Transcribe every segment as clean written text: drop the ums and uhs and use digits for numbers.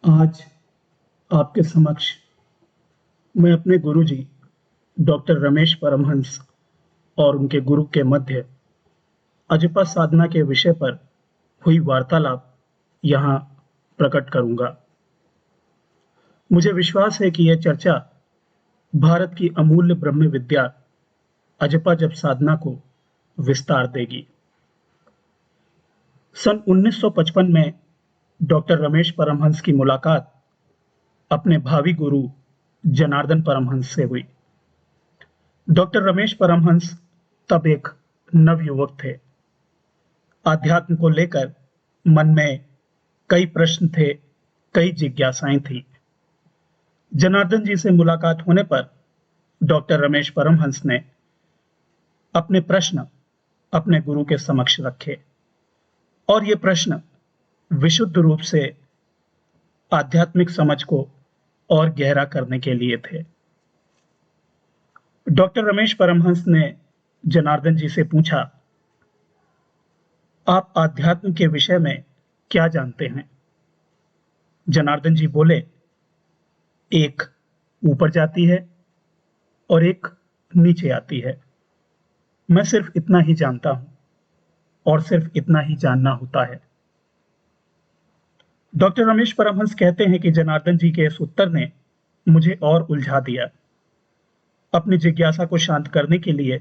आज आपके समक्ष मैं अपने गुरुजी डॉक्टर रमेश परमहंस और उनके गुरु के मध्य अजपा साधना के विषय पर हुई वार्तालाप यहाँ प्रकट करूंगा। मुझे विश्वास है कि यह चर्चा भारत की अमूल्य ब्रह्म विद्या अजपा जप साधना को विस्तार देगी। सन 1955 में डॉक्टर रमेश परमहंस की मुलाकात अपने भावी गुरु जनार्दन परमहंस से हुई। डॉक्टर रमेश परमहंस तब एक नवयुवक थे। आध्यात्म को लेकर मन में कई प्रश्न थे, कई जिज्ञासाएं थी। जनार्दन जी से मुलाकात होने पर डॉक्टर रमेश परमहंस ने अपने प्रश्न अपने गुरु के समक्ष रखे और ये प्रश्न विशुद्ध रूप से आध्यात्मिक समझ को और गहरा करने के लिए थे। डॉक्टर रमेश परमहंस ने जनार्दन जी से पूछा, आप आध्यात्म के विषय में क्या जानते हैं? जनार्दन जी बोले, एक ऊपर जाती है और एक नीचे आती है। मैं सिर्फ इतना ही जानता हूं और सिर्फ इतना ही जानना होता है। डॉक्टर रमेश परमहंस कहते हैं कि जनार्दन जी के इस उत्तर ने मुझे और उलझा दिया। अपनी जिज्ञासा को शांत करने के लिए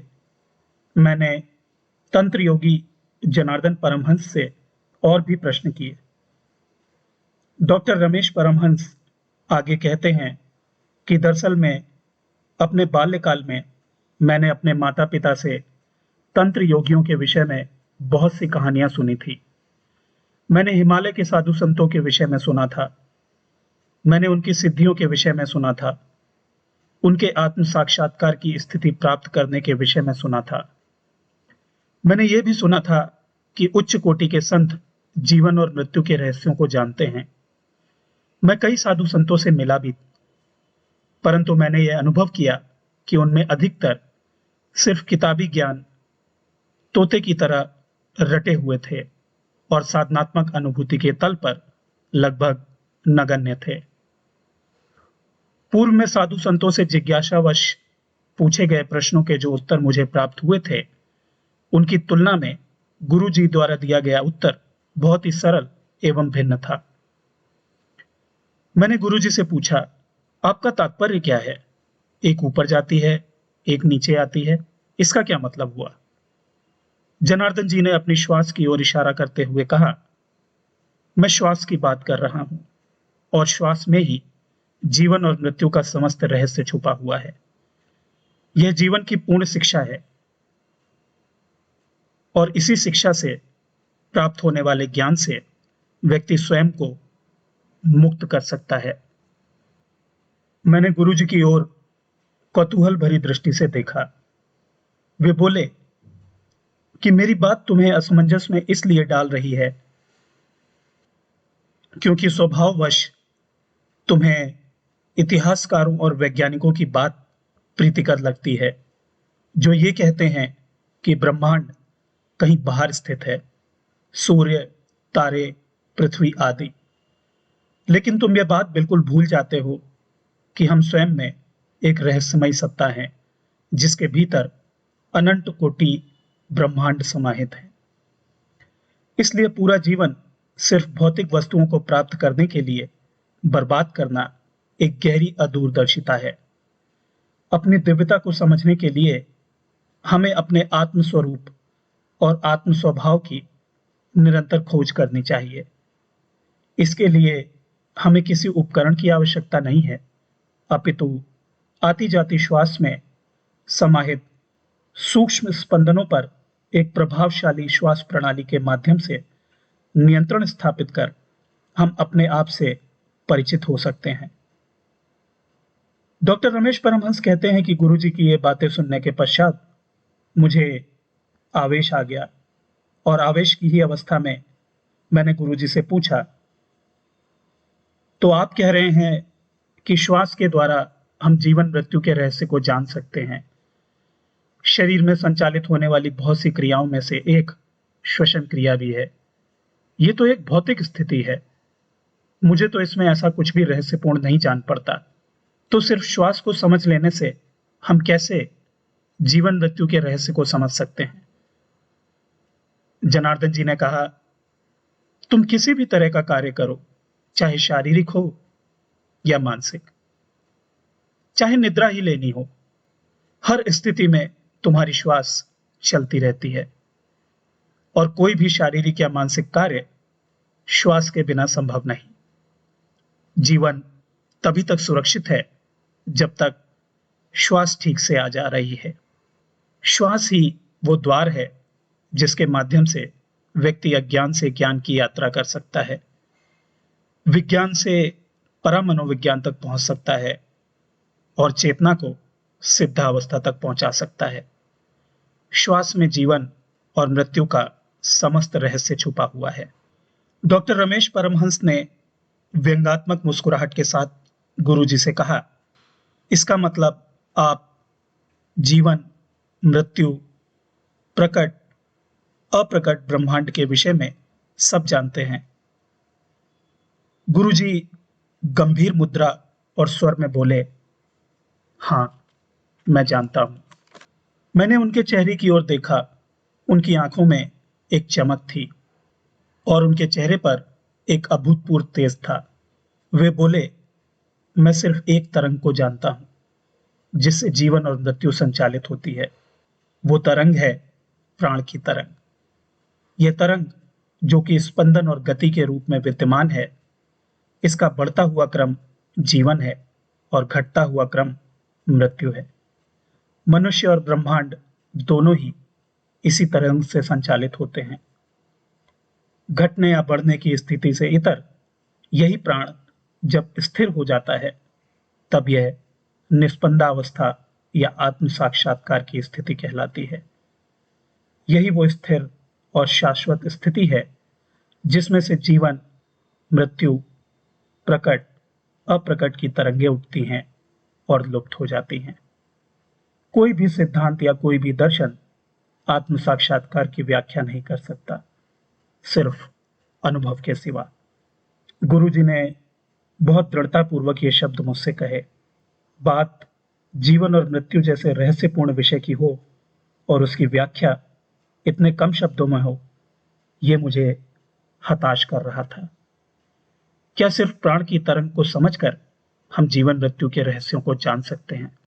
मैंने तंत्र योगी जनार्दन परमहंस से और भी प्रश्न किए। डॉक्टर रमेश परमहंस आगे कहते हैं कि दरअसल में अपने बाल्यकाल में मैंने अपने माता पिता से तंत्र योगियों के विषय में बहुत सी कहानियां सुनी थी। मैंने हिमालय के साधु संतों के विषय में सुना था। मैंने उनकी सिद्धियों के विषय में सुना था। उनके आत्म साक्षात्कार की स्थिति प्राप्त करने के विषय में सुना था। मैंने यह भी सुना था कि उच्च कोटि के संत जीवन और मृत्यु के रहस्यों को जानते हैं। मैं कई साधु संतों से मिला भी, परंतु मैंने यह अनुभव किया कि उनमें अधिकतर सिर्फ किताबी ज्ञान तोते की तरह रटे हुए थे और साधनात्मक अनुभूति के तल पर लगभग नगण्य थे। पूर्व में साधु संतों से जिज्ञासावश पूछे गए प्रश्नों के जो उत्तर मुझे प्राप्त हुए थे, उनकी तुलना में गुरु जी द्वारा दिया गया उत्तर बहुत ही सरल एवं भिन्न था। मैंने गुरु जी से पूछा, आपका तात्पर्य क्या है? एक ऊपर जाती है, एक नीचे आती है, इसका क्या मतलब हुआ? जनार्दन जी ने अपनी श्वास की ओर इशारा करते हुए कहा, मैं श्वास की बात कर रहा हूं और श्वास में ही जीवन और मृत्यु का समस्त रहस्य छुपा हुआ है। यह जीवन की पूर्ण शिक्षा है और इसी शिक्षा से प्राप्त होने वाले ज्ञान से व्यक्ति स्वयं को मुक्त कर सकता है। मैंने गुरुजी की ओर कौतूहल भरी दृष्टि से देखा। वे बोले कि मेरी बात तुम्हें असमंजस में इसलिए डाल रही है क्योंकि स्वभाववश तुम्हें इतिहासकारों और वैज्ञानिकों की बात प्रीतिकर लगती है, जो ये कहते हैं कि ब्रह्मांड कहीं बाहर स्थित है, सूर्य, तारे, पृथ्वी आदि। लेकिन तुम यह बात बिल्कुल भूल जाते हो कि हम स्वयं में एक रहस्यमयी सत्ता है, जिसके भीतर अनंत कोटि ब्रह्मांड समाहित है। इसलिए पूरा जीवन सिर्फ भौतिक वस्तुओं को प्राप्त करने के लिए बर्बाद करना एक गहरी अदूरदर्शिता है। अपनी दिव्यता को समझने के लिए हमें अपने आत्म स्वरूप और आत्म स्वभाव की निरंतर खोज करनी चाहिए। इसके लिए हमें किसी उपकरण की आवश्यकता नहीं है, अपितु आती जाती श्वास में समाहित सूक्ष्म स्पंदनों पर एक प्रभावशाली श्वास प्रणाली के माध्यम से नियंत्रण स्थापित कर हम अपने आप से परिचित हो सकते हैं। डॉक्टर रमेश परमहंस कहते हैं कि गुरुजी की ये बातें सुनने के पश्चात मुझे आवेश आ गया और आवेश की ही अवस्था में मैंने गुरुजी से पूछा, तो आप कह रहे हैं कि श्वास के द्वारा हम जीवन मृत्यु के रहस्य को जान सकते हैं। शरीर में संचालित होने वाली बहुत सी क्रियाओं में से एक श्वसन क्रिया भी है। ये तो एक भौतिक स्थिति है, मुझे तो इसमें ऐसा कुछ भी रहस्यपूर्ण नहीं जान पड़ता। तो सिर्फ श्वास को समझ लेने से हम कैसे जीवन मृत्यु के रहस्य को समझ सकते हैं? जनार्दन जी ने कहा, तुम किसी भी तरह का कार्य करो, चाहे शारीरिक हो या मानसिक, चाहे निद्रा ही लेनी हो, हर स्थिति में तुम्हारी श्वास चलती रहती है और कोई भी शारीरिक या मानसिक कार्य श्वास के बिना संभव नहीं। जीवन तभी तक सुरक्षित है जब तक श्वास ठीक से आ जा रही है। श्वास ही वो द्वार है जिसके माध्यम से व्यक्ति अज्ञान से ज्ञान की यात्रा कर सकता है, विज्ञान से परामनोविज्ञान तक पहुंच सकता है और चेतना को सिद्धावस्था तक पहुंचा सकता है। श्वास में जीवन और मृत्यु का समस्त रहस्य छुपा हुआ है। डॉक्टर रमेश परमहंस ने व्यंग्यात्मक मुस्कुराहट के साथ गुरुजी से कहा, इसका मतलब आप जीवन, मृत्यु, प्रकट, अप्रकट ब्रह्मांड के विषय में सब जानते हैं। गुरुजी गंभीर मुद्रा और स्वर में बोले, हाँ, मैं जानता हूं। मैंने उनके चेहरे की ओर देखा। उनकी आंखों में एक चमक थी और उनके चेहरे पर एक अभूतपूर्व तेज था। वे बोले, मैं सिर्फ एक तरंग को जानता हूं जिससे जीवन और मृत्यु संचालित होती है। वो तरंग है प्राण की तरंग। यह तरंग जो कि स्पंदन और गति के रूप में विद्यमान है, इसका बढ़ता हुआ क्रम जीवन है और घटता हुआ क्रम मृत्यु है। मनुष्य और ब्रह्मांड दोनों ही इसी तरंग से संचालित होते हैं। घटने या बढ़ने की स्थिति से इतर यही प्राण जब स्थिर हो जाता है, तब यह निस्पंदावस्था या आत्म साक्षात्कार की स्थिति कहलाती है। यही वो स्थिर और शाश्वत स्थिति है जिसमें से जीवन, मृत्यु, प्रकट, अप्रकट की तरंगें उठती हैं और लुप्त हो जाती हैं। कोई भी सिद्धांत या कोई भी दर्शन आत्म साक्षात्कार की व्याख्या नहीं कर सकता, सिर्फ अनुभव के सिवा। गुरुजी ने बहुत दृढ़तापूर्वक ये शब्द मुझसे कहे। बात जीवन और मृत्यु जैसे रहस्यपूर्ण विषय की हो और उसकी व्याख्या इतने कम शब्दों में हो, ये मुझे हताश कर रहा था। क्या सिर्फ प्राण की तरंग को समझकर हम जीवन मृत्यु के रहस्यों को जान सकते हैं?